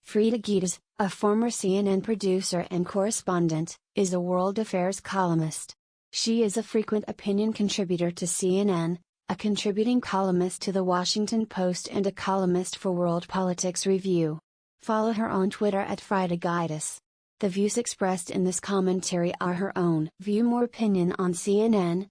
Frida Gitas, a former CNN producer and correspondent, is a world affairs columnist. She is a frequent opinion contributor to CNN, a contributing columnist to The Washington Post and a columnist for World Politics Review. Follow her on Twitter at Frida Gitas. The views expressed in this commentary are her own. View more opinion on CNN.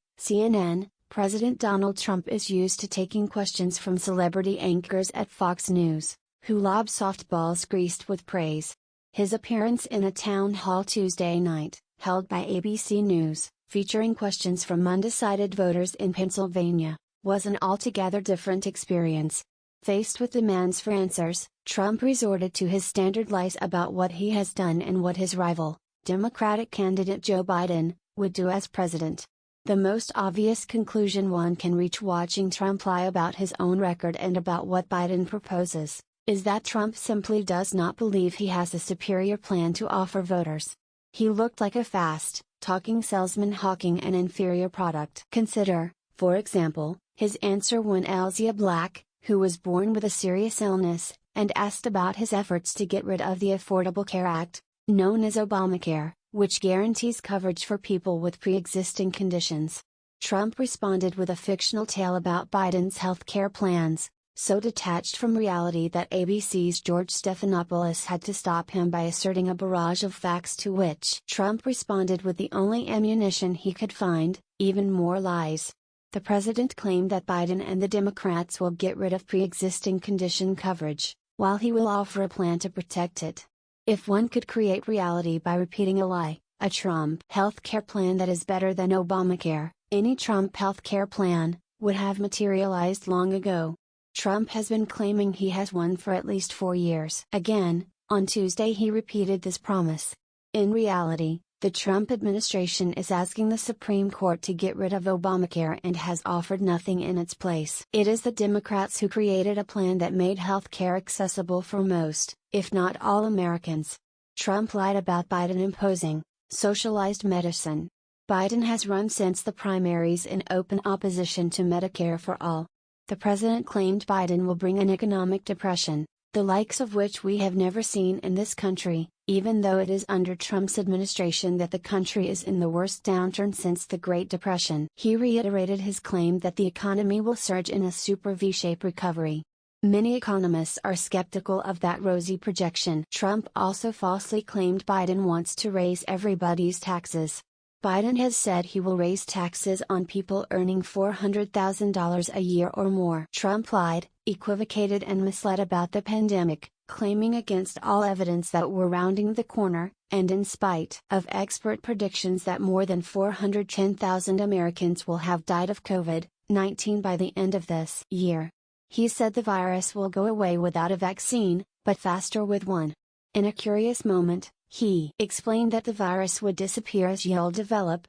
President Donald Trump is used to taking questions from celebrity anchors at Fox News, who lob softballs greased with praise. His appearance in a town hall Tuesday night, held by ABC News, featuring questions from undecided voters in Pennsylvania, was an altogether different experience. Faced with demands for answers, Trump resorted to his standard lies about what he has done and what his rival, Democratic candidate Joe Biden, would do as president. The most obvious conclusion one can reach watching Trump lie about his own record and about what Biden proposes, is that Trump simply does not believe he has a superior plan to offer voters. He looked like a fast-talking salesman hawking an inferior product. Consider, for example, his answer when Elzia Black, who was born with a serious illness, and asked about his efforts to get rid of the Affordable Care Act, known as Obamacare, which guarantees coverage for people with pre-existing conditions. Trump responded with a fictional tale about Biden's health care plans, so detached from reality that ABC's George Stephanopoulos had to stop him by asserting a barrage of facts, to which Trump responded with the only ammunition he could find, even more lies. The president claimed that Biden and the Democrats will get rid of pre-existing condition coverage, while he will offer a plan to protect it. If one could create reality by repeating a lie, a Trump health care plan that is better than Obamacare, any Trump health care plan, would have materialized long ago. Trump has been claiming he has won for at least 4 years. Again, on Tuesday he repeated this promise. In reality, the Trump administration is asking the Supreme Court to get rid of Obamacare and has offered nothing in its place. It is the Democrats who created a plan that made health care accessible for most, if not all, Americans. Trump lied about Biden imposing socialized medicine. Biden has run since the primaries in open opposition to Medicare for all. The president claimed Biden will bring an economic depression, the likes of which we have never seen in this country, even though it is under Trump's administration that the country is in the worst downturn since the Great Depression. He reiterated his claim that the economy will surge in a super V-shaped recovery. Many economists are skeptical of that rosy projection. Trump also falsely claimed Biden wants to raise everybody's taxes. Biden has said he will raise taxes on people earning $400,000 a year or more. Trump lied, equivocated and misled about the pandemic, claiming against all evidence that we're rounding the corner, and in spite of expert predictions that more than 410,000 Americans will have died of COVID-19 by the end of this year. He said the virus will go away without a vaccine, but faster with one. In a curious moment, he explained that the virus would disappear as you'll develop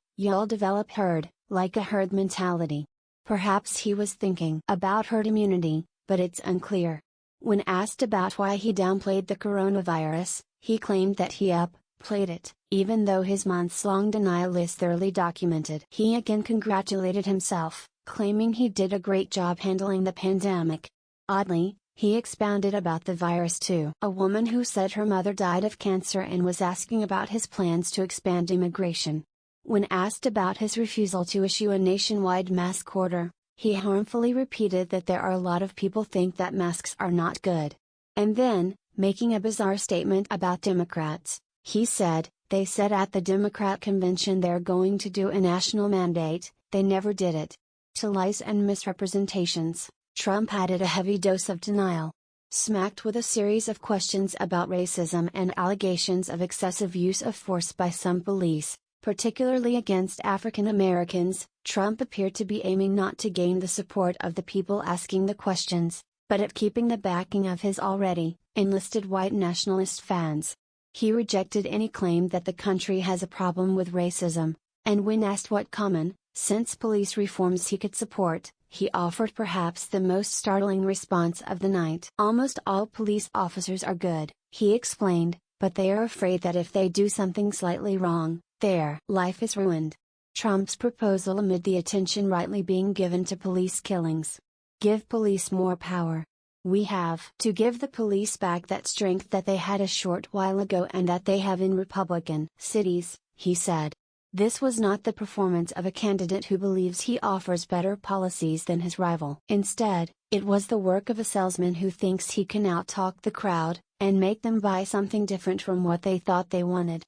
herd, like a herd mentality. Perhaps he was thinking about herd immunity, but it's unclear. When asked about why he downplayed the coronavirus, he claimed that he upplayed it, even though his months-long denial is thoroughly documented. He again congratulated himself, claiming he did a great job handling the pandemic. Oddly, he expounded about the virus to a woman who said her mother died of cancer and was asking about his plans to expand immigration. When asked about his refusal to issue a nationwide mask order, he harmfully repeated that there are a lot of people think that masks are not good. And then, making a bizarre statement about Democrats, he said, they said at the Democrat convention they're going to do a national mandate, they never did it. To lies and misrepresentations, Trump added a heavy dose of denial. Smacked with a series of questions about racism and allegations of excessive use of force by some police, particularly against African Americans, Trump appeared to be aiming not to gain the support of the people asking the questions, but at keeping the backing of his already enlisted white nationalist fans. He rejected any claim that the country has a problem with racism, and when asked what common-sense police reforms he could support, he offered perhaps the most startling response of the night. Almost all police officers are good, he explained, but they are afraid that if they do something slightly wrong, their life is ruined. Trump's proposal amid the attention rightly being given to police killings. Give police more power. We have to give the police back that strength that they had a short while ago and that they have in Republican cities, he said. This was not the performance of a candidate who believes he offers better policies than his rival. Instead, it was the work of a salesman who thinks he can out-talk the crowd, and make them buy something different from what they thought they wanted.